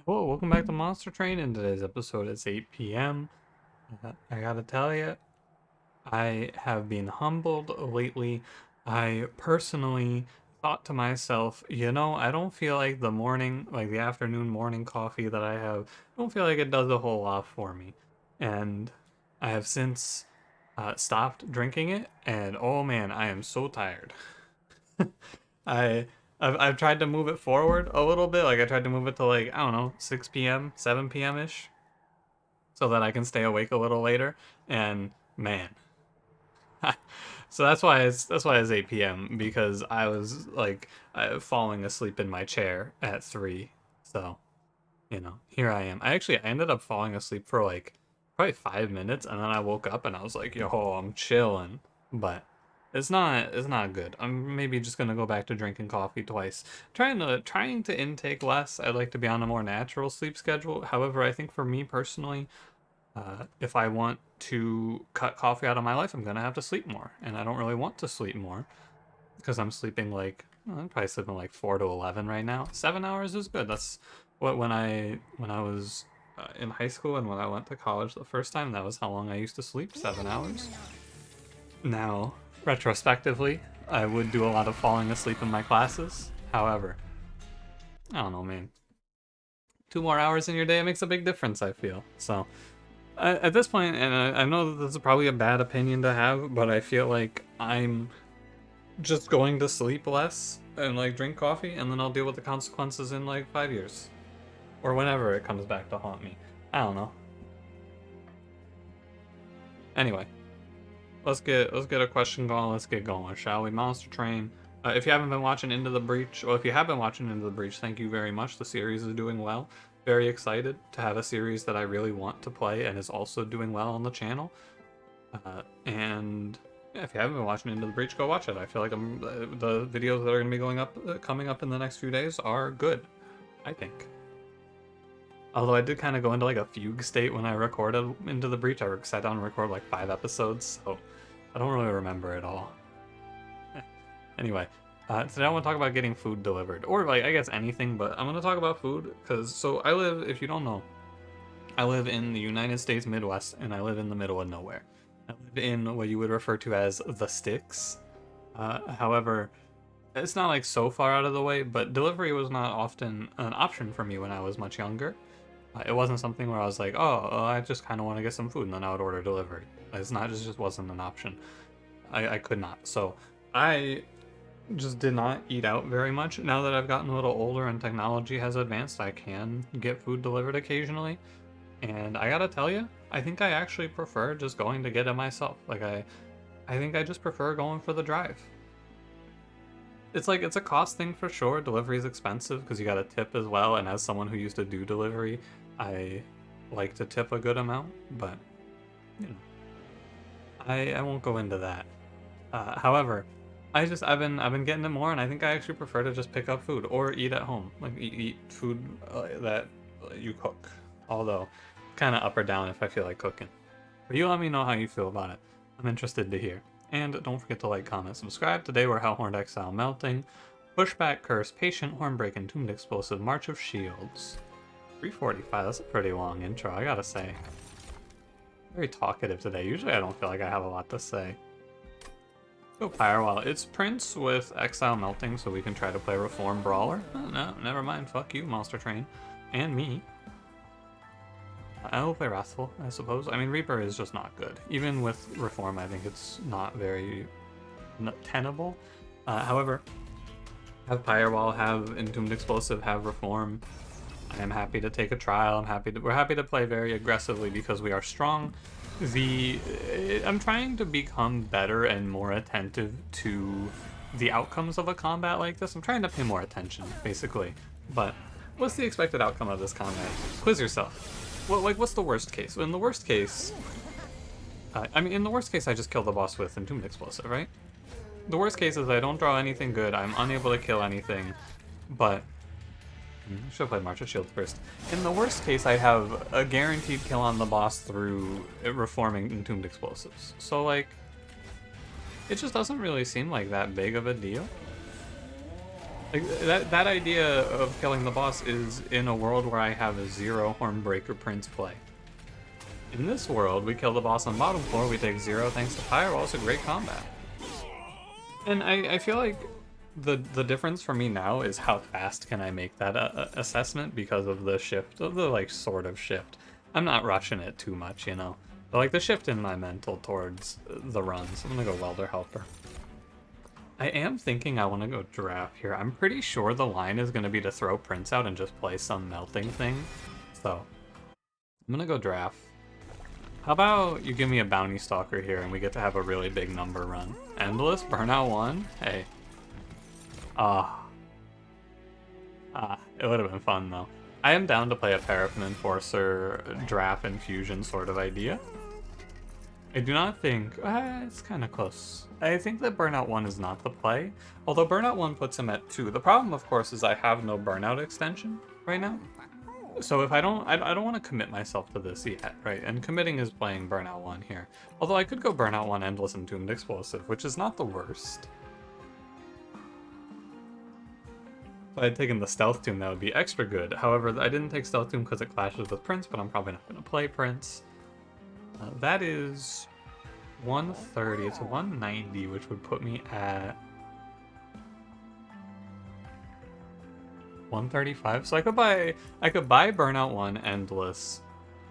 Well, welcome back to Monster Train. In today's episode, it's 8 p.m. I gotta tell you, I have been humbled lately. I personally thought to myself, I don't feel like the morning, like the afternoon morning coffee that I have, I don't feel like it does a whole lot for me. And I have since stopped drinking it, and oh man, I am so tired. I I've tried to move it forward a little bit. Like I tried to move it to like, I don't know, 6 p.m., 7 p.m. ish, so that I can stay awake a little later. And man, so that's why it's 8 p.m. because I was like falling asleep in my chair at 3. So, here I am. I ended up falling asleep for like probably 5 minutes, and then I woke up and I was like, yo, I'm chilling. But it's not good. I'm maybe just gonna go back to drinking coffee twice. Trying to intake less. I'd like to be on a more natural sleep schedule. However, I think for me personally, if I want to cut coffee out of my life, I'm gonna have to sleep more, and I don't really want to sleep more because I'm sleeping like I'm probably sleeping like 4 to 11 right now. 7 hours is good. That's what when I was in high school and when I went to college the first time. That was how long I used to sleep. 7 hours. Now, retrospectively, I would do a lot of falling asleep in my classes. However, I don't know, man. 2 more hours in your day makes a big difference, I feel. So, at this point, and I know that this is probably a bad opinion to have, but I feel like I'm just going to sleep less and like drink coffee, and then I'll deal with the consequences in like 5 years. Or whenever it comes back to haunt me. I don't know. Anyway. Let's get a question going. Let's get going, shall we? Monster Train. If you haven't been watching Into the Breach, or if you have been watching Into the Breach, thank you very much. The series is doing well. Very excited to have a series that I really want to play and is also doing well on the channel. And yeah, if you haven't been watching Into the Breach, go watch it. I feel like the videos that are going to be coming up in the next few days are good. I think. Although I did kind of go into like a fugue state when I recorded Into the Breach. I sat down and recorded like 5 episodes, so I don't really remember it all. Anyway, today I want to talk about getting food delivered, or like I guess anything, but I'm going to talk about food because I live, if you don't know, I live in the United States Midwest, and I live in the middle of nowhere. I live in what you would refer to as the sticks. However, it's not like so far out of the way, but delivery was not often an option for me when I was much younger. It wasn't something where I was like, oh, I just kind of want to get some food, and then I would order delivery. It's not just wasn't an option. I could not. So I just did not eat out very much. Now that I've gotten a little older and technology has advanced, I can get food delivered occasionally. And I gotta tell you, I think I actually prefer just going to get it myself. Like I think I just prefer going for the drive. It's like it's a cost thing for sure. Delivery is expensive because you got to tip as well. And as someone who used to do delivery, I like to tip a good amount. But you know, I won't go into that. However, I've been getting it more, and I think I actually prefer to just pick up food or eat at home, like eat food that you cook. Although, kind of up or down if I feel like cooking. But you let me know how you feel about it. I'm interested to hear. And don't forget to like, comment, subscribe. Today we're Hellhorned Exile Melting, Pushback Curse, Patient, Hornbreak, Entombed Explosive, March of Shields. 345, that's a pretty long intro, I gotta say. Very talkative today. Usually I don't feel like I have a lot to say. Go Firewall. It's Prince with Exile Melting, so we can try to play Reform Brawler. Oh, no, never mind. Fuck you, Monster Train. And me. I will play Wrathful, I suppose. I mean, Reaper is just not good. Even with Reform, I think it's not very tenable. However, have Firewall, have Entombed Explosive, have Reform. I am happy to take a trial. We're happy to play very aggressively because we are strong. I'm trying to become better and more attentive to the outcomes of a combat like this. I'm trying to pay more attention, basically. But what's the expected outcome of this combat? Quiz yourself. What's the worst case? In the worst case, in the worst case, I just kill the boss with Entombed Explosive, right? The worst case is I don't draw anything good. I'm unable to kill anything, but I should have played March of Shield first. In the worst case, I have a guaranteed kill on the boss through reforming Entombed Explosives. So, like, it just doesn't really seem like that big of a deal. Like, that idea of killing the boss is in a world where I have a 0 Hornbreaker Prince play. In this world, we kill the boss on bottom floor, we take 0 thanks to Firewall, so great combat. And I feel like the difference for me now is how fast can I make that assessment because of the shift, of the like sort of shift. I'm not rushing it too much, you know. But like the shift in my mental towards the runs. I'm gonna go Welder Helper. I am thinking I want to go Draft here. I'm pretty sure the line is going to be to throw Prince out and just play some melting thing. So, I'm going to go Draft. How about you give me a Bounty Stalker here and we get to have a really big number run? Endless? Burnout 1? Hey. It would have been fun though. I am down to play a Paraffin Enforcer, Draft, Infusion sort of idea. I do not think... it's kind of close. I think that Burnout 1 is not the play, although Burnout 1 puts him at 2. The problem, of course, is I have no Burnout extension right now. So if I don't want to commit myself to this yet, right? And committing is playing Burnout 1 here. Although I could go Burnout 1 Endless Entombed Explosive, which is not the worst. If I had taken the Stealth Tomb, that would be extra good. However, I didn't take Stealth Tomb because it clashes with Prince, but I'm probably not going to play Prince. That is 130. It's 190, which would put me at 135. So I could buy Burnout 1 Endless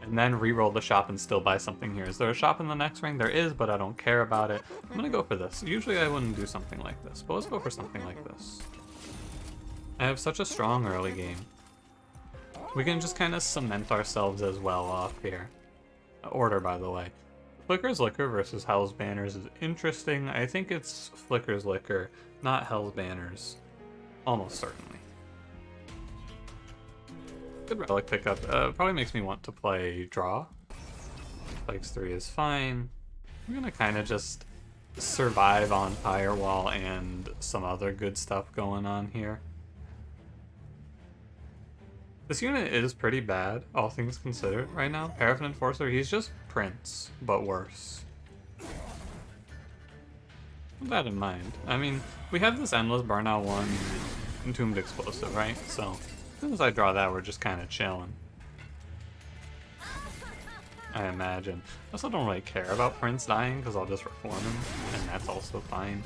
and then re-roll the shop and still buy something here. Is there a shop in the next ring? There is, but I don't care about it. I'm gonna go for this. Usually I wouldn't do something like this, but let's go for something like this. I have such a strong early game. We can just kind of cement ourselves as well off here. Order, by the way. Flicker's Liquor versus Hell's Banners is interesting. I think it's Flicker's Liquor, not Hell's Banners. Almost certainly. Good relic pickup. Probably makes me want to play Draw. Spikes 3 is fine. I'm gonna kind of just survive on Firewall and some other good stuff going on here. This unit is pretty bad, all things considered, right now. Paraffin Enforcer, he's just Prince, but worse. Keep that in mind. I mean, we have this Endless Burnout 1 Entombed Explosive, right? So, as soon as I draw that, we're just kind of chilling. I imagine. I also don't really care about Prince dying, because I'll just reform him, and that's also fine.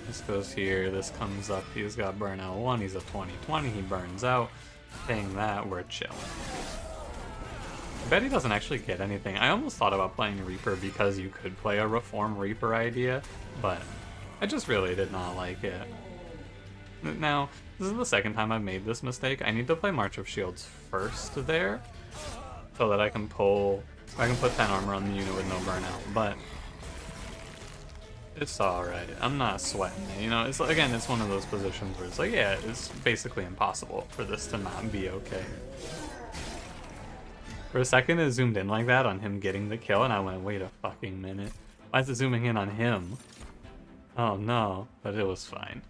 This goes here, this comes up, he's got Burnout 1, he's a 20/20, he burns out. Paying that, we're chilling. I bet he doesn't actually get anything. I almost thought about playing Reaper because you could play a Reform Reaper idea, but I just really did not like it. Now, this is the second time I've made this mistake. I need to play March of Shields first there, so that I can put 10 armor on the unit with no burnout, but it's alright. I'm not sweating it. You know, it's again, it's one of those positions where it's like, yeah, it's basically impossible for this to not be okay. For a second, it zoomed in like that on him getting the kill, and I went, wait a fucking minute. Why is it zooming in on him? Oh no, but it was fine.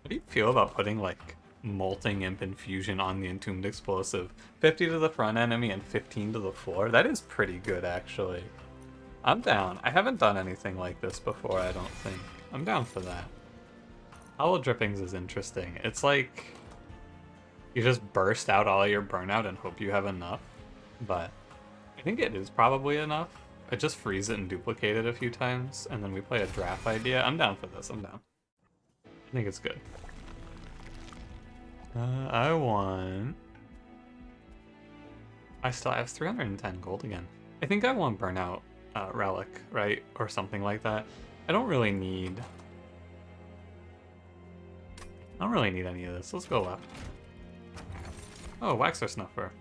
What do you feel about putting, like, Molting Imp Infusion on the Entombed Explosive? 50 to the front enemy and 15 to the floor? That is pretty good, actually. I'm down. I haven't done anything like this before, I don't think. I'm down for that. Hollow Drippings is interesting. It's like you just burst out all your burnout and hope you have enough, but I think it is probably enough. I just freeze it and duplicate it a few times, and then we play a draft idea. I'm down for this. I'm down. I think it's good. I won. I still have 310 gold again. I think I want Burnout Relic, right? Or something like that. I don't really need any of this. Let's go left. Oh, Waxer Snuffer.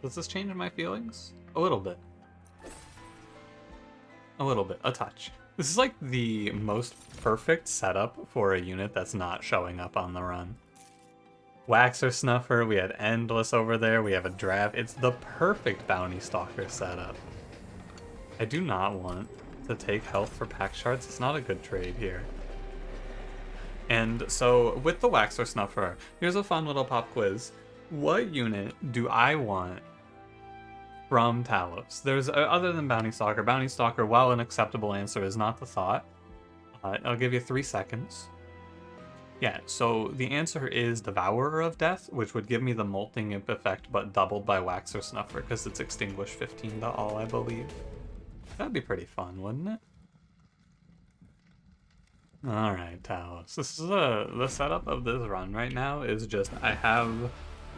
Does this change my feelings? A little bit. A little bit. A touch. This is like the most perfect setup for a unit that's not showing up on the run. Waxer Snuffer, we had Endless over there, we have a Draft. It's the perfect Bounty Stalker setup. I do not want to take health for pack shards. It's not a good trade here. And so with the Waxer Snuffer, here's a fun little pop quiz. What unit do I want from Talos? There's other than Bounty Stalker. Bounty Stalker, while an acceptable answer, is not the thought. I'll give you 3 seconds. Yeah, so the answer is Devourer of Death, which would give me the Molting Imp effect, but doubled by Wax or Snuffer, because it's extinguished 15 to all, I believe. That'd be pretty fun, wouldn't it? Alright, Talos. This is the setup of this run right now is just I have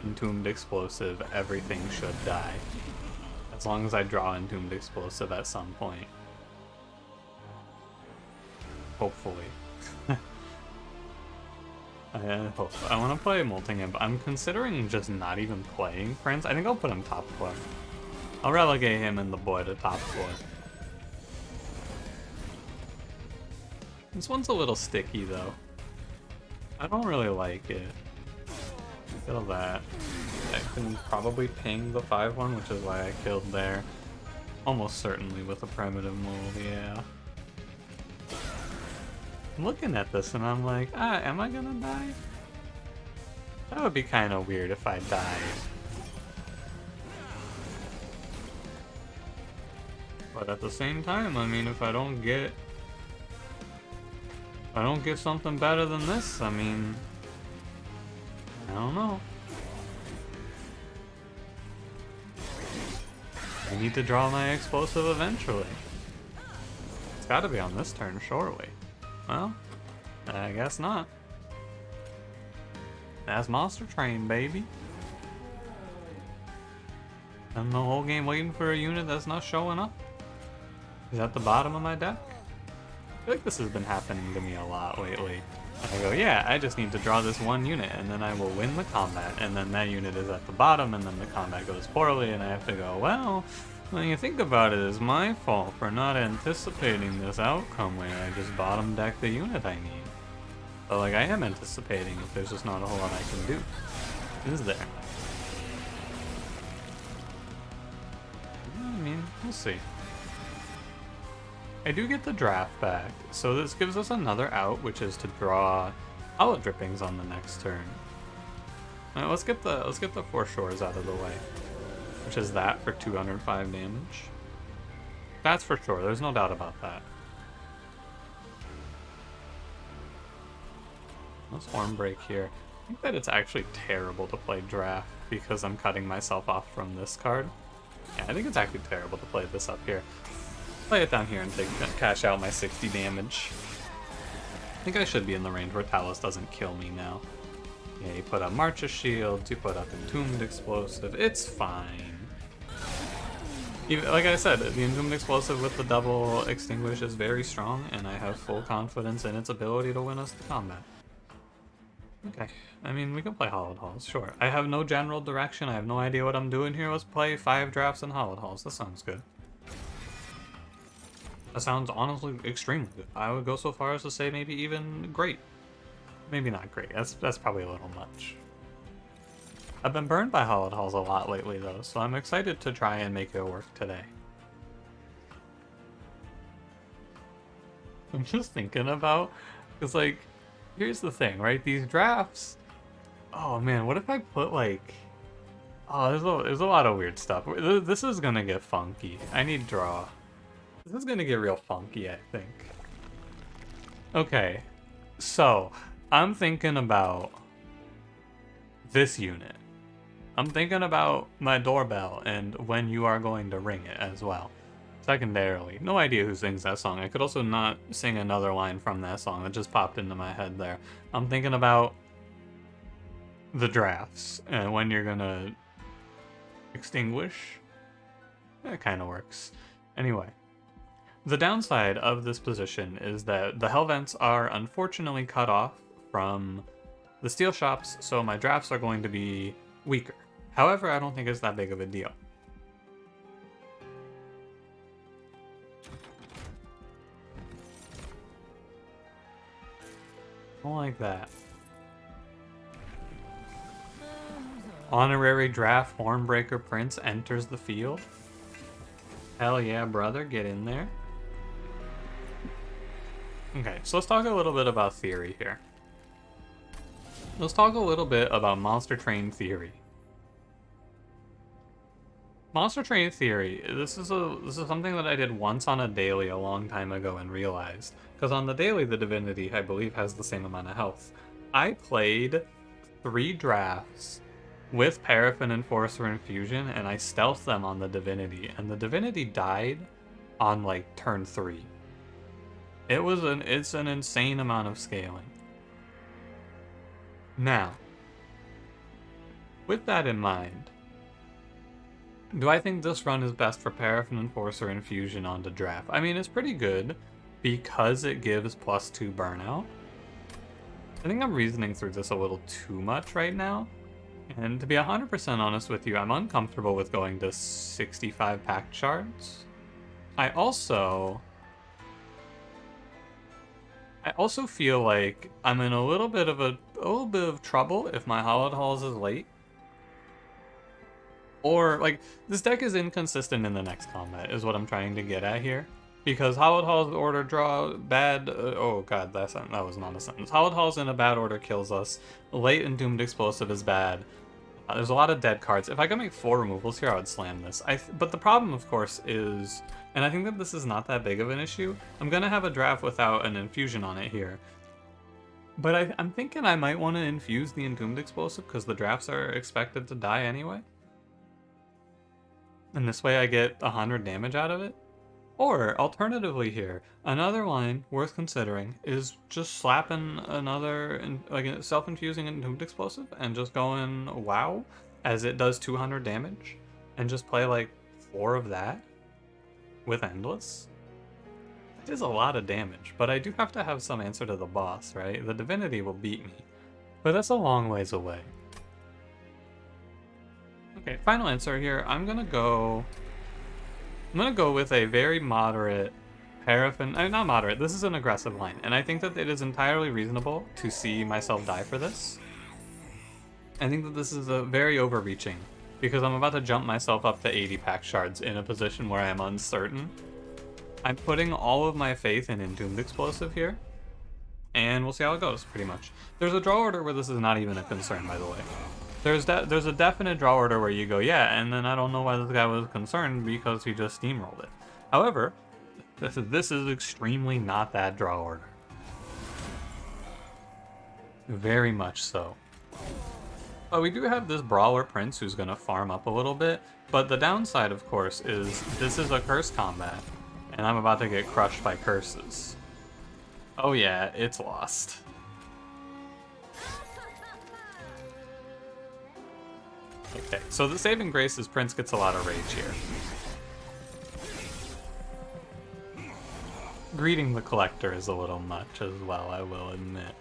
Entombed Explosive, everything should die. As long as I draw Entombed Explosive at some point. Hopefully. I want to play Molting Imp. I'm considering just not even playing Prince. I think I'll put him top floor. I'll relegate him and the boy to top floor. This one's a little sticky though. I don't really like it. Feel that. I can probably ping the 5-1, which is why I killed there. Almost certainly with a primitive mold, yeah. I'm looking at this and I'm like, am I gonna die? That would be kind of weird if I died. But at the same time, I mean, if I don't get something better than this, I mean, I don't know. I need to draw my explosive eventually. It's gotta be on this turn, surely. Well, I guess not. That's Monster Train, baby. And the whole game waiting for a unit that's not showing up. Is at the bottom of my deck? I feel like this has been happening to me a lot lately. I go, yeah, I just need to draw this one unit, and then I will win the combat, and then that unit is at the bottom, and then the combat goes poorly, and I have to go, well, when you think about it, it's my fault for not anticipating this outcome where I just bottom deck the unit I need. But, like, I am anticipating if there's just not a whole lot I can do. Is there? I mean, we'll see. I do get the draft back, so this gives us another out, which is to draw Hollow Drippings on the next turn. Alright, let's get the 4 Shores out of the way, which is that for 205 damage. That's for sure, there's no doubt about that. Let's Horn Break here. I think that it's actually terrible to play draft because I'm cutting myself off from this card. Yeah, I think it's actually terrible to play this up here. Play it down here and cash out my 60 damage. I think I should be in the range where Talos doesn't kill me now. Yeah, you put up March of Shields, you put up Entombed Explosive, it's fine. Even, like I said, the Entombed Explosive with the double extinguish is very strong, and I have full confidence in its ability to win us the combat. Okay, I mean, we can play Hollowed Halls, sure. I have no general direction, I have no idea what I'm doing here. Let's play 5 drafts in Hollowed Halls, that sounds good. That sounds honestly extremely good. I would go so far as to say maybe even great. Maybe not great, that's probably a little much. I've been burned by Hollowed Halls a lot lately though, so I'm excited to try and make it work today. I'm just thinking about, because like, here's the thing, right? These drafts, oh man, what if I put like, oh, there's a lot of weird stuff. This is gonna get funky. I need draw. This is gonna get real funky, I think. Okay, so I'm thinking about this unit. I'm thinking about my doorbell and when you are going to ring it as well. Secondarily, no idea who sings that song. I could also not sing another line from that song that just popped into my head there. I'm thinking about the drafts and when you're gonna extinguish. That kind of works. Anyway. The downside of this position is that the Hell Vents are unfortunately cut off from the steel shops, so my drafts are going to be weaker. However, I don't think it's that big of a deal. I don't like that. Honorary Draft Hornbreaker Prince enters the field. Hell yeah, brother, get in there. Okay, so let's talk a little bit about theory here. Let's talk a little bit about Monster Train theory. Monster Train theory. This is something that I did once on a daily a long time ago and realized. Because on the daily, the Divinity, I believe, has the same amount of health. I played 3 drafts with Paraffin Enforcer Infusion, and I stealthed them on the Divinity, and the Divinity died on like turn 3. It's an insane amount of scaling. Now, with that in mind, do I think this run is best for Paraffin Enforcer Infusion onto draft? I mean, it's pretty good because it gives +2 burnout. I think I'm reasoning through this a little too much right now. And to be 100% honest with you, I'm uncomfortable with going to 65 pack shards. I also feel like I'm in a little bit of trouble if my Hallowed Halls is late. Or, like, this deck is inconsistent in the next combat, is what I'm trying to get at here. Because Hallowed Halls order draw bad... oh god, that was not a sentence. Hallowed Halls in a bad order kills us. Late and Doomed Explosive is bad. There's a lot of dead cards. If I could make 4 removals here, I would slam this. But the problem, of course, is... And I think that this is not that big of an issue. I'm going to have a draft without an infusion on it here. But I'm thinking I might want to infuse the Entombed Explosive because the drafts are expected to die anyway. And this way I get 100 damage out of it. Or, alternatively here, another line worth considering is just slapping another, like a self-infusing Entombed Explosive and just going wow, as it does 200 damage. And just play like 4 of that with Endless. It is a lot of damage, but I do have to have some answer to the boss, right? The Divinity will beat me, but that's a long ways away. Okay, final answer here. I'm gonna go with a very moderate Paraffin. Not moderate. This is an aggressive line, and I think that it is entirely reasonable to see myself die for this. I think that this is a very overreaching because I'm about to jump myself up to 80 pack shards in a position where I am uncertain. I'm putting all of my faith in Entombed Explosive here, and we'll see how it goes. Pretty much. There's a draw order where this is not even a concern, by the way. There's a definite draw order where you go, yeah, and then I don't know why this guy was concerned because he just steamrolled it. However, this is extremely not that draw order. Very much so. But we do have this Brawler Prince who's going to farm up a little bit, but the downside, of course, is this is a curse combat, and I'm about to get crushed by curses. Oh yeah, it's lost. Okay, so the saving grace is Prince gets a lot of rage here. Greeting the Collector is a little much as well, I will admit.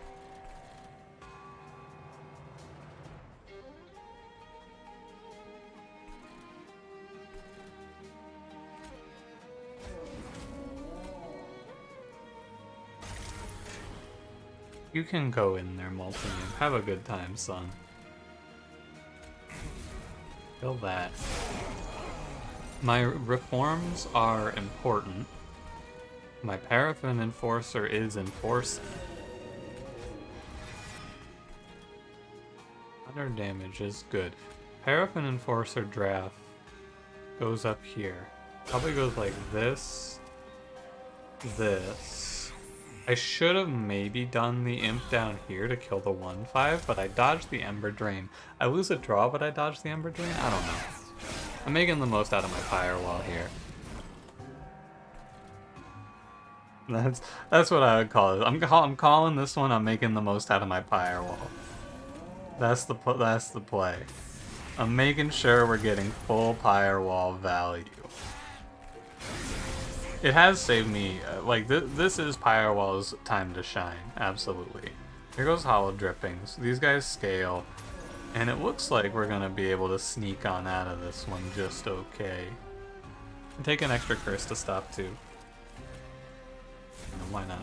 You can go in there, Multiman. Have a good time, son. Kill that. My reforms are important. My Paraffin Enforcer is enforcing. 100 damage is good. Paraffin Enforcer draft goes up here. Probably goes like this. This. I should have maybe done the imp down here to kill the 1/5, but I dodged the Ember Drain. I lose a draw, but I dodged the Ember Drain? I don't know. I'm making the most out of my firewall here. That's what I would call it. I'm calling this one. I'm making the most out of my firewall. That's the play. I'm making sure we're getting full firewall value. It has saved me, like, this is Firewall's time to shine, absolutely. Here goes Hollow Drippings. These guys scale, and it looks like we're going to be able to sneak on out of this one just okay. And take an extra curse to stop, too. Why not?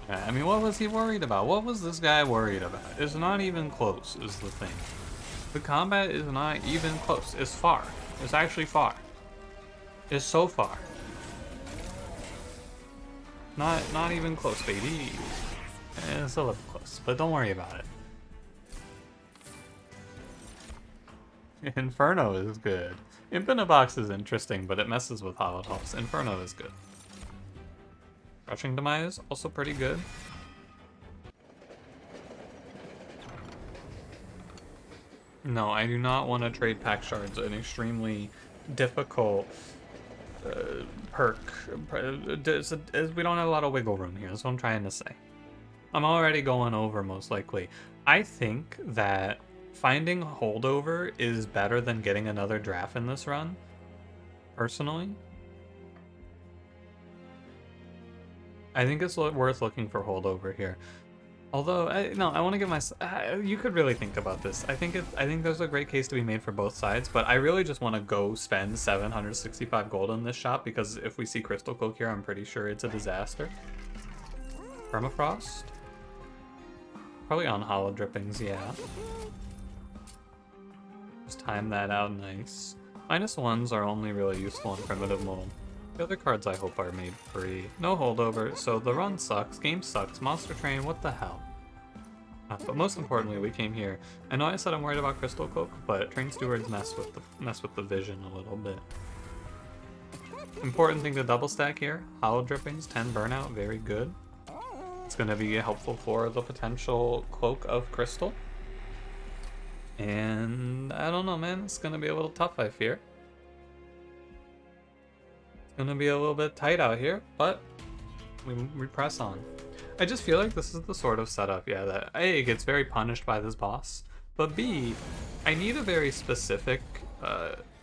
Yeah, I mean, what was he worried about? What was this guy worried about? It's not even close, is the thing. The combat is not even close. It's far. It's actually far. It's so far. Not even close, baby. It's a little close, but don't worry about it. Inferno is good. Infinite Box is interesting, but it messes with Hollow Halls. Inferno is good. Crushing Demise, also pretty good. No, I do not want to trade pack shards, an extremely difficult perk. We don't have a lot of wiggle room here, that's what I'm trying to say. I'm already going over, most likely. I think that finding holdover is better than getting another draft in this run, personally. I think it's worth looking for holdover here. Although, I want to give my... you could really think about this. I think there's a great case to be made for both sides, but I really just want to go spend 765 gold in this shop, because if we see Crystal Cloak here, I'm pretty sure it's a disaster. Permafrost? Probably on Hollow Drippings, yeah. Just time that out nice. -1s are only really useful in Primitive Mold. The other cards I hope are made free. No holdover, so the run sucks, game sucks, Monster Train, what the hell? But most importantly, we came here. I know I said I'm worried about Crystal Cloak, but Train Stewards mess with the vision a little bit. Important thing to double stack here, Hollow Drippings, 10 burnout, very good. It's going to be helpful for the potential Cloak of Crystal. And I don't know, man, it's going to be a little tough, I fear. Gonna be a little bit tight out here, but we press on. I just feel like this is the sort of setup, yeah, that A, it gets very punished by this boss, but B, I need a very specific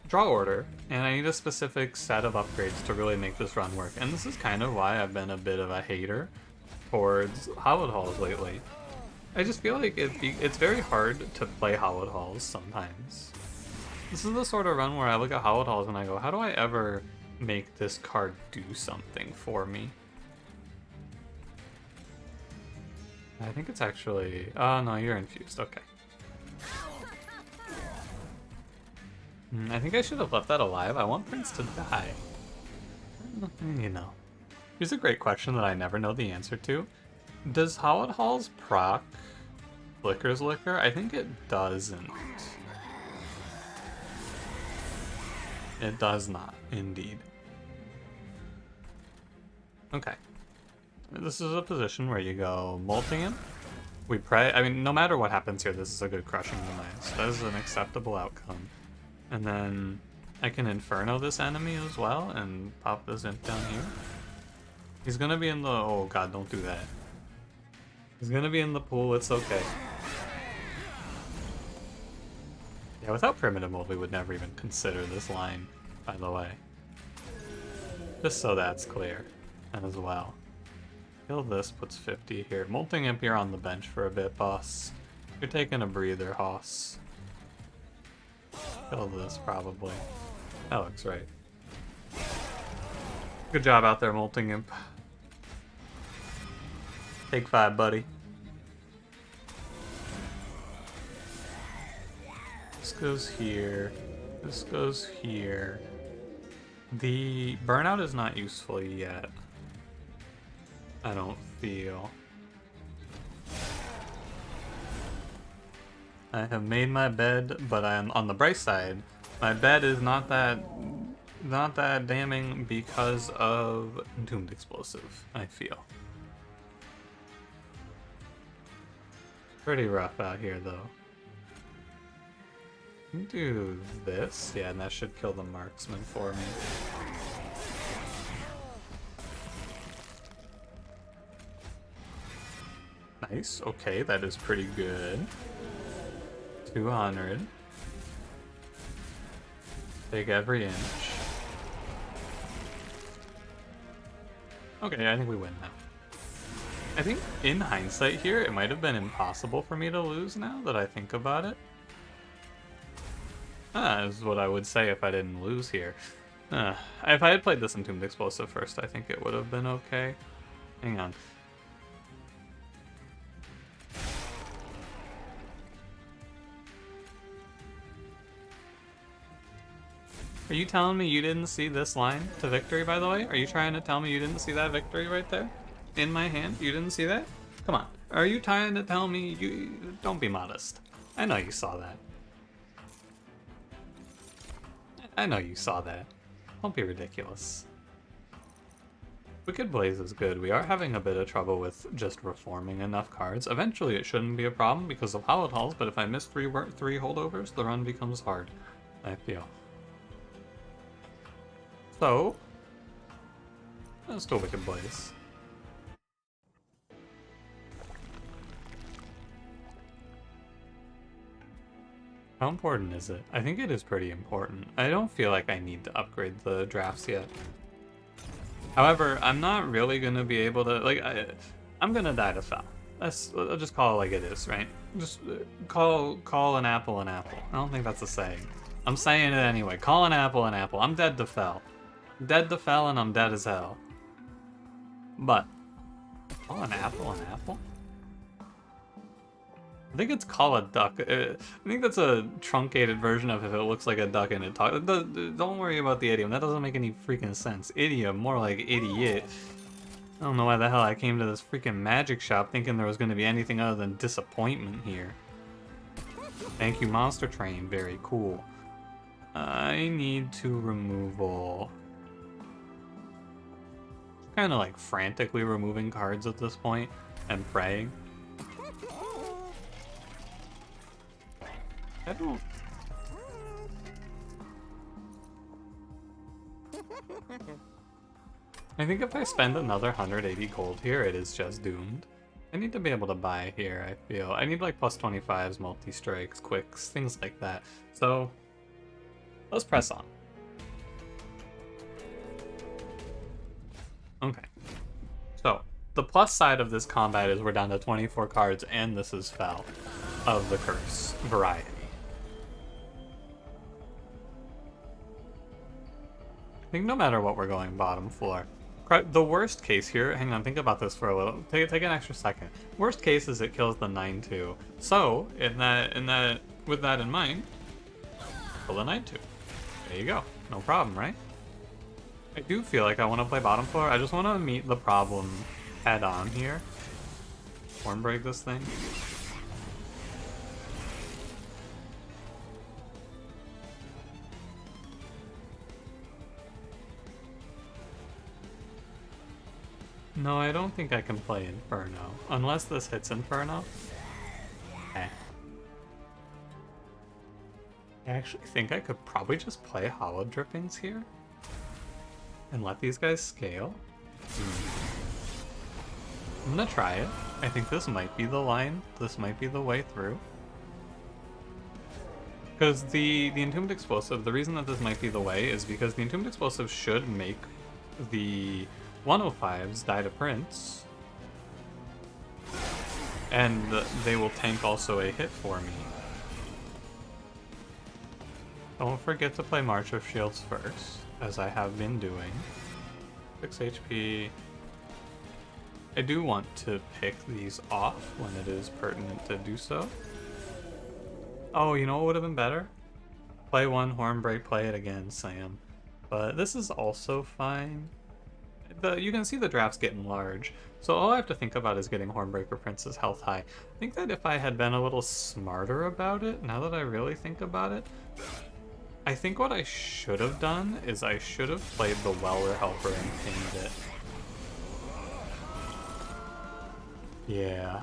draw order, and I need a specific set of upgrades to really make this run work. And this is kind of why I've been a bit of a hater towards Hallowed Halls lately. I just feel like it's very hard to play Hallowed Halls sometimes. This is the sort of run where I look at Hallowed Halls and I go, how do I ever make this card do something for me? I think it's actually... oh no, you're infused, okay. I think I should have left that alive. I want Prince to die. You know. Here's a great question that I never know the answer to. Does Hallowed Halls proc Flicker's Liquor? I think it doesn't. It does not, indeed. Okay. This is a position where you go Molting Imp. We pray. I mean, no matter what happens here, this is a good Crushing Demise. That is an acceptable outcome. And then I can Inferno this enemy as well and pop this Imp down here. He's gonna be in the... oh god, don't do that. He's gonna be in the pool, it's okay. Yeah, without Primitive Mold, we would never even consider this line, by the way. Just so that's clear as well. Kill this, puts 50 here. Molting Imp here on the bench for a bit, boss. You're taking a breather, Hoss. Kill this, probably. That looks right. Good job out there, Molting Imp. Take 5, buddy. This goes here. This goes here. The burnout is not useful yet. I don't feel. I have made my bed, but I am on the bright side. My bed is not that damning because of Entombed Explosive, I feel. Pretty rough out here though. Do this, yeah, and that should kill the marksman for me. Nice, okay, that is pretty good. 200. Take every inch. Okay, I think we win now. I think in hindsight here, it might have been impossible for me to lose now that I think about it. Is what I would say if I didn't lose here. If I had played this Entombed Explosive first, I think it would have been okay. Hang on. Are you telling me you didn't see this line to victory, by the way? Are you trying to tell me you didn't see that victory right there? In my hand? You didn't see that? Come on. Are you trying to tell me you... don't be modest. I know you saw that. I know you saw that. Don't be ridiculous. Wicked Blaze is good. We are having a bit of trouble with just reforming enough cards. Eventually it shouldn't be a problem because of Holotalls, but if I miss three holdovers, the run becomes hard, I feel. So, let's go Wicked Blaze. How important is it? I think it is pretty important. I don't feel like I need to upgrade the drafts yet. However, I'm not really gonna be able to, like, I'm gonna die to Fel. I'll just call it like it is, right? Just call an apple an apple. I don't think that's a saying. I'm saying it anyway. Call an apple an apple. I'm dead to Fel. Dead to Fel and I'm dead as hell. But, call an apple an apple? I think it's call a duck. I think that's a truncated version of if it looks like a duck and it talks. Don't worry about the idiom. That doesn't make any freaking sense. Idiom, more like idiot. I don't know why the hell I came to this freaking magic shop thinking there was going to be anything other than disappointment here. Thank you, monstertrain. Very cool. I need to removal. Kind of like frantically removing cards at this point and praying. I don't... I think if I spend another 180 gold here, it is just doomed. I need to be able to buy here, I feel. I need like plus 25s, multi-strikes, quicks, things like that. So, let's press on. Okay. So, the plus side of this combat is we're down to 24 cards, and this is Fel of the Curse variety. I think no matter what, we're going bottom floor. The worst case here, hang on, think about this for a little. Take an extra second. Worst case is it kills the 9-2. So, with that in mind, kill the 9-2. There you go. No problem, right? I do feel like I want to play bottom floor. I just want to meet the problem head on here. Horn break this thing. No, I don't think I can play Inferno. Unless this hits Inferno. Okay. I actually think I could probably just play Hollow Drippings here. And let these guys scale. I'm gonna try it. I think this might be the line. This might be the way through. Because the Entombed Explosive, the reason that this might be the way is because the Entombed Explosive should make the 105s die to Prince. And they will tank also a hit for me. Don't forget to play March of Shields first, as I have been doing. 6 HP. I do want to pick these off when it is pertinent to do so. Oh, you know what would have been better? Play one, Horn Break, play it again, Sam. But this is also fine. You can see the drafts getting large, so all I have to think about is getting Hornbreaker Prince's health high. I think that if I had been a little smarter about it, now that I really think about it, I think what I should have done is I should have played the Welder Helper and pinged it. Yeah.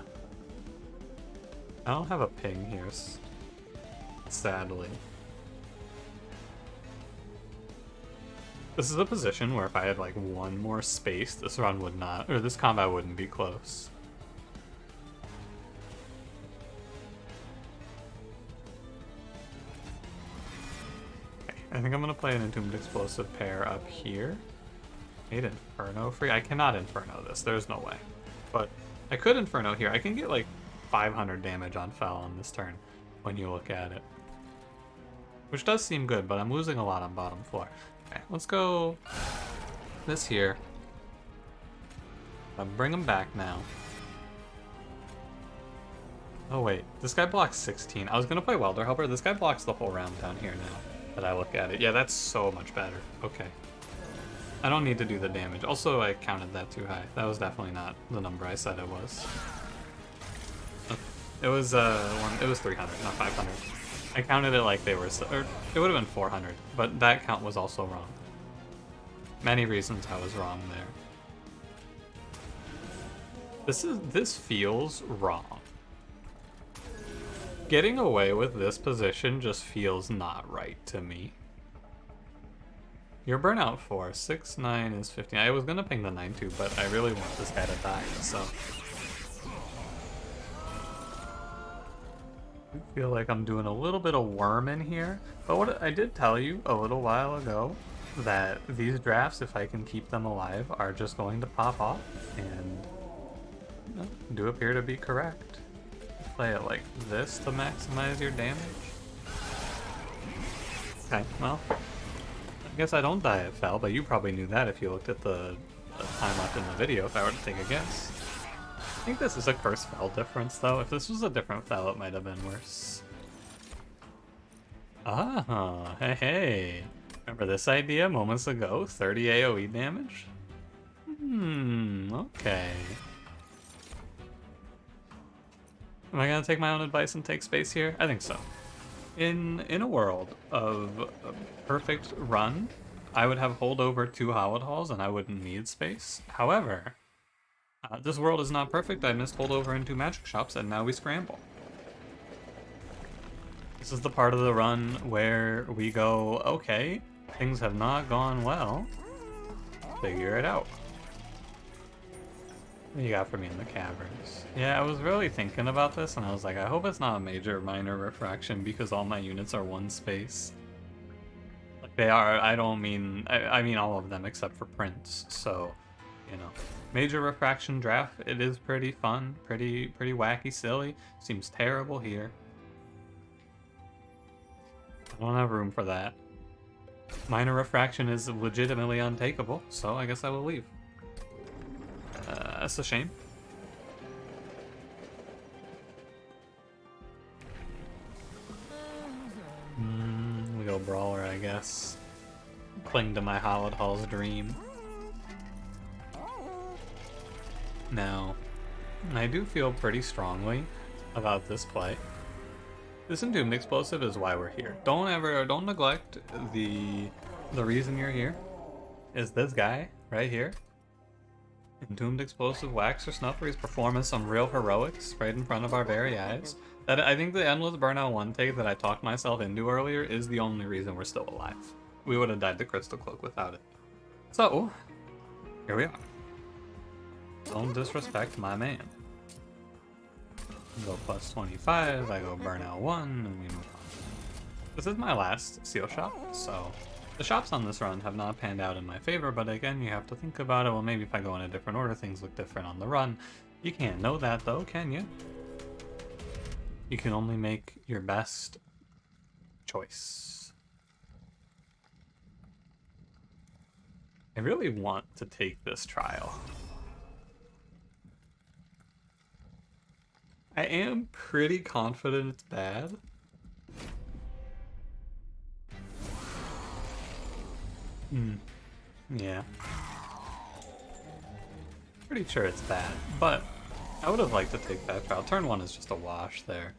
I don't have a ping here, sadly. This is a position where if I had like one more space, this run would not, or this combat wouldn't be close. Okay, I think I'm gonna play an Entombed Explosive pair up here. Made Inferno free? I cannot Inferno this, there's no way. But I could Inferno here. I can get like 500 damage on Fel on this turn when you look at it. Which does seem good, but I'm losing a lot on bottom floor. Okay, let's go this here. I'll bring him back now. Oh wait, this guy blocks 16. I was gonna play Welder Helper. This guy blocks the whole round down here now that I look at it. Yeah, that's so much better. Okay. I don't need to do the damage. Also, I counted that too high. That was definitely not the number I said it was. It was 300, not 500. I counted it like they were, or it would have been 400, but that count was also wrong. Many reasons I was wrong there. This feels wrong. Getting away with this position just feels not right to me. You're burnout 4, 6, 9 is 15. I was gonna ping the 9 too, but I really want this guy to die, so. I feel like I'm doing a little bit of worm in here, but what I did tell you a little while ago that these drafts, if I can keep them alive, are just going to pop off, and you know, do appear to be correct. Play it like this to maximize your damage. Okay, well, I guess I don't die at Fel, but you probably knew that if you looked at the time left in the video, if I were to take a guess. I think this is a curse Fel difference, though. If this was a different Fel, it might have been worse. Ah, hey. Remember this idea moments ago? 30 AoE damage? Okay. Am I gonna take my own advice and take space here? I think so. In a world of a perfect run, I would have holdover 2 Howard Halls and I wouldn't need space. However, this world is not perfect. I missed holdover in 2 magic shops and now we scramble. This is the part of the run where we go, okay, things have not gone well. Figure it out. What do you got for me in the caverns? Yeah, I was really thinking about this and I was like, I hope it's not a major or minor refraction because all my units are 1 space. Like they are, I don't mean, I mean all of them except for Prince, so, you know. Major refraction draft, it is pretty fun, pretty wacky, silly. Seems terrible here. I don't have room for that. Minor refraction is legitimately untakeable, so I guess I will leave. That's a shame. We go Brawler, I guess. Cling to my Howard Hall's dream. Now, I do feel pretty strongly about this play. This Entombed Explosive is why we're here. Don't neglect the reason you're here is this guy right here. Entombed Explosive Wax or Snuffery's performing some real heroics right in front of our very eyes. That I think the Endless Burnout 1 take that I talked myself into earlier is the only reason we're still alive. We would have died to Crystal Cloak without it. So, here we are. Don't disrespect my man. Go plus 25, I go Burnout 1, and we move on. This is my last seal shop, so the shops on this run have not panned out in my favor, but again, you have to think about it. Well, maybe if I go in a different order, things look different on the run. You can't know that, though, can you? You can only make your best choice. I really want to take this trial. I am pretty confident it's bad. Yeah. Pretty sure it's bad, but I would have liked to take that trial. Turn 1 is just a wash there.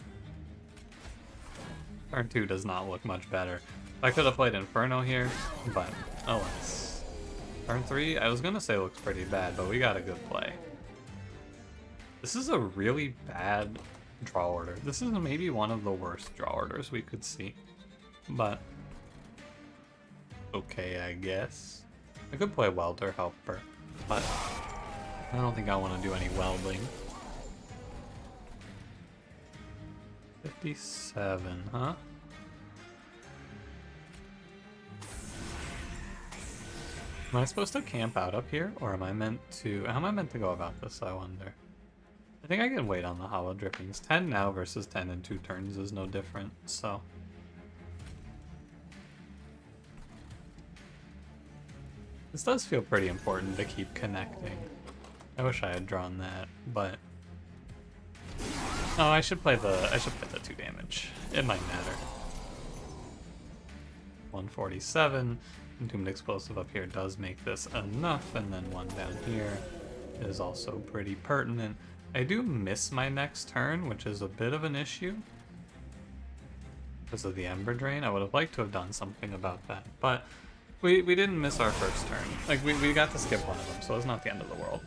Turn 2 does not look much better. I could have played Inferno here, but alas. Turn 3, I was gonna say looks pretty bad, but we got a good play. This is a really bad draw order. This is maybe one of the worst draw orders we could see, but okay, I guess. I could play Welder Helper, but I don't think I want to do any welding. 57, huh? Am I supposed to camp out up here, or am I meant to... How am I meant to go about this, I wonder? I think I can wait on the hollow drippings. 10 now versus 10 in 2 turns is no different, so... This does feel pretty important to keep connecting. I wish I had drawn that, but... Oh, I should play the 2 damage. It might matter. 147. Entombed Explosive up here does make this enough, and then 1 down here is also pretty pertinent. I do miss my next turn, which is a bit of an issue. because of the Ember Drain. I would have liked to have done something about that, but we didn't miss our first turn. Like, we got to skip one of them, so it's not the end of the world.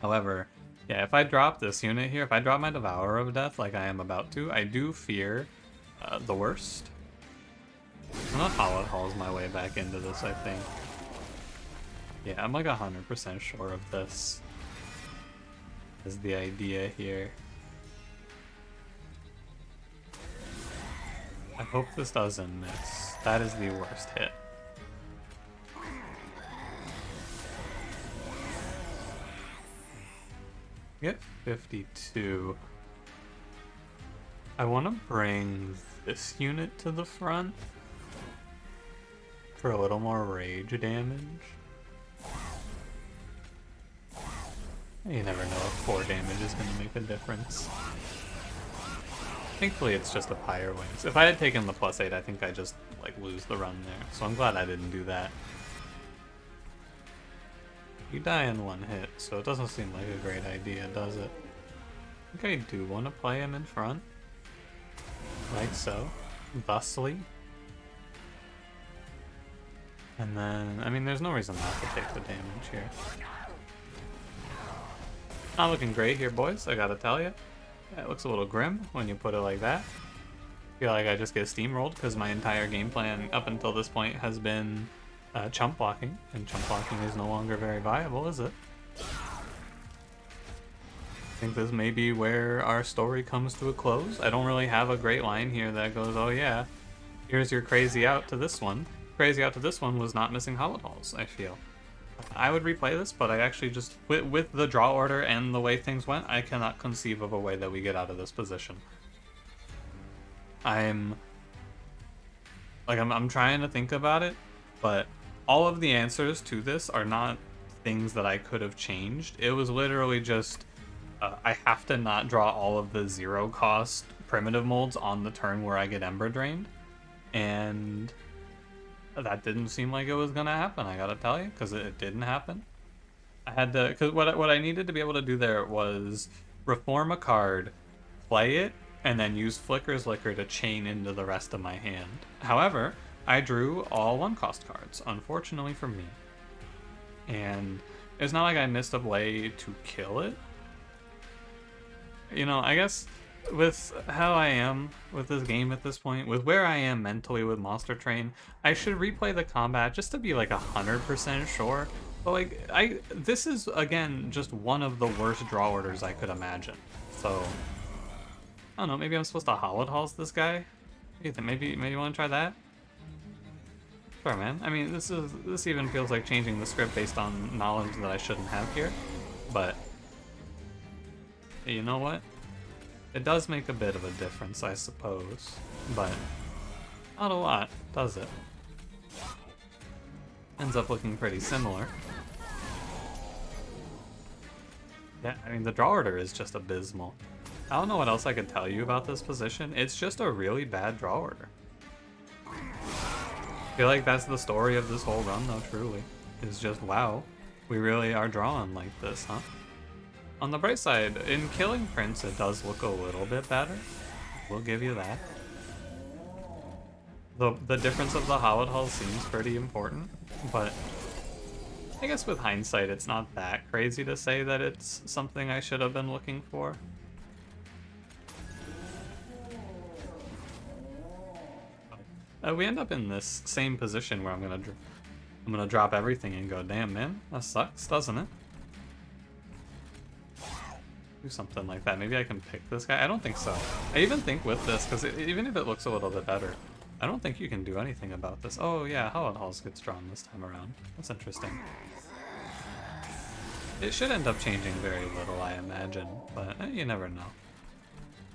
However, yeah, if I drop this unit here, if I drop my Devourer of Death like I am about to, I do fear the worst. I'm gonna Hollow Halls my way back into this, I think. Yeah, I'm like 100% sure of this. Is the idea here. I hope this doesn't miss. That is the worst hit. Get 52. I want to bring this unit to the front for a little more rage damage. You never know if 4 damage is going to make a difference. Thankfully, it's just a Pyre Wings. If I had taken the +8, I think I just like lose the run there. So I'm glad I didn't do that. You die in 1 hit, so it doesn't seem like a great idea, does it? I think I do want to play him in front. Like so. Thusly. And then, I mean, there's no reason not to take the damage here. Not looking great here, boys, I gotta tell you. Yeah, it looks a little grim when you put it like that. Feel like I just get steamrolled because my entire game plan up until this point has been chump blocking, and chump blocking is no longer very viable, is it? I think this may be where our story comes to a close. I don't really have a great line here that goes, oh yeah, here's your crazy out to this one. Crazy out to this one was not missing Hollow Halls, I feel. I would replay this, but I actually just, with the draw order and the way things went, I cannot conceive of a way that we get out of this position. I'm trying to think about it, but all of the answers to this are not things that I could have changed. It was literally just, I have to not draw all of the 0 cost primitive molds on the turn where I get Ember Drained, and that didn't seem like it was gonna happen, I gotta tell you, because it didn't happen. I had to, because what I needed to be able to do there was reform a card, play it, and then use Flicker's Liquor to chain into the rest of my hand. However, I drew all 1-cost cards, unfortunately for me. And it's not like I missed a way to kill it. You know, I guess with how I am with this game at this point, with where I am mentally with Monster Train, I should replay the combat just to be like 100% sure. But like, this is again just one of the worst draw orders I could imagine. So I don't know, maybe I'm supposed to Hollow Halls this guy? What do you think? Maybe you want to try that? Sure, man. I mean, this even feels like changing the script based on knowledge that I shouldn't have here. But you know what? It does make a bit of a difference, I suppose. But not a lot, does it? Ends up looking pretty similar. Yeah, I mean, the draw order is just abysmal. I don't know what else I could tell you about this position. It's just a really bad draw order. I feel like that's the story of this whole run, though, truly. It's just, wow, we really are drawing like this, huh? On the bright side, in killing Prince, it does look a little bit better. We'll give you that. The difference of the Hollow Halls seems pretty important, but I guess with hindsight, it's not that crazy to say that it's something I should have been looking for. We end up in this same position where I'm gonna drop everything and go, damn man, that sucks, doesn't it? Do something like that. Maybe I can pick this guy. I don't think so. I even think with this, because even if it looks a little bit better, I don't think you can do anything about this. Oh yeah, Hollow Halls gets drawn this time around. That's interesting. It should end up changing very little, I imagine, but you never know.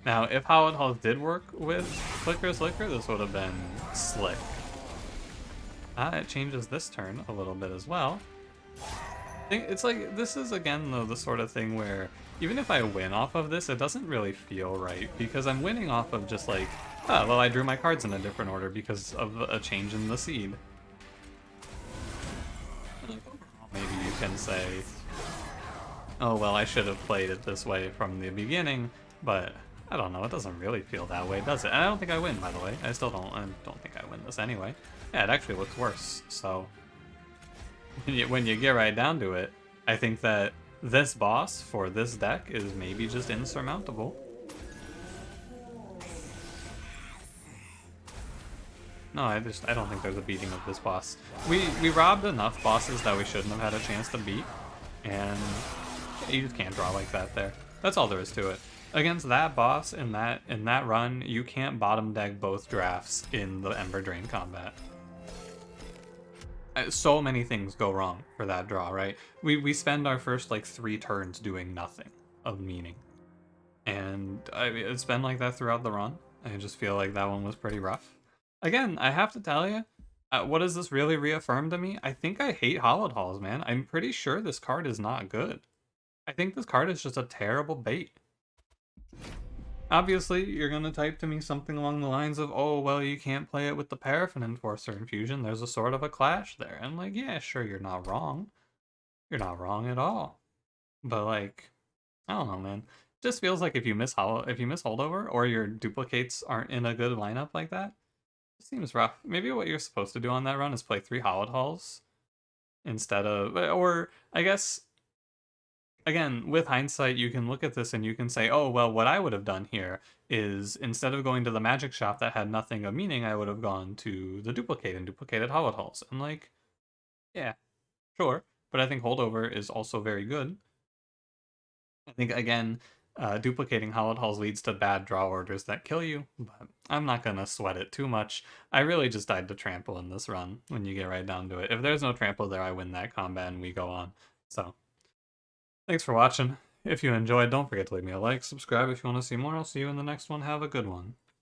Now, if Hollow Halls did work with Flicker's Liquor, this would have been slick. It changes this turn a little bit as well. It's like, this is again though the sort of thing where even if I win off of this, it doesn't really feel right, because I'm winning off of just like, oh, well, I drew my cards in a different order because of a change in the seed. Maybe you can say, oh, well, I should have played it this way from the beginning, but I don't know, it doesn't really feel that way, does it? And I don't think I win, by the way. I don't think I win this anyway. Yeah, it actually looks worse, so... when you get right down to it, I think that this boss for this deck is maybe just insurmountable. No, I don't think there's a beating of this boss. We robbed enough bosses that we shouldn't have had a chance to beat, and you just can't draw like that there. That's all there is to it. Against that boss in that run, you can't bottom deck both drafts in the Ember Drain combat. So many things go wrong for that draw, right? We spend our first like 3 turns doing nothing of meaning, and I mean, it's been like that throughout the run. I just feel like that one was pretty rough. Again, I have to tell you, what does this really reaffirm to me? I think I hate Hollowed Halls, man. I'm pretty sure this card is not good. I think this card is just a terrible bait. Obviously, you're going to type to me something along the lines of, oh, well, you can't play it with the Paraffin Enforcer infusion. There's a sort of a clash there. I'm like, yeah, sure, you're not wrong. You're not wrong at all. But, like, I don't know, man. It just feels like if you miss Holdover, or your duplicates aren't in a good lineup like that, it seems rough. Maybe what you're supposed to do on that run is play 3 Hollowed Halls instead of... Or, I guess... Again, with hindsight, you can look at this and you can say, oh, well, what I would have done here is instead of going to the magic shop that had nothing of meaning, I would have gone to the duplicate and duplicated Hollowed Halls. I'm like, yeah, sure. But I think Holdover is also very good. I think, again, duplicating Hollowed Halls leads to bad draw orders that kill you, but I'm not going to sweat it too much. I really just died to Trample in this run when you get right down to it. If there's no Trample there, I win that combat and we go on. So... thanks for watching. If you enjoyed, don't forget to leave me a like, subscribe if you want to see more. I'll see you in the next one. Have a good one.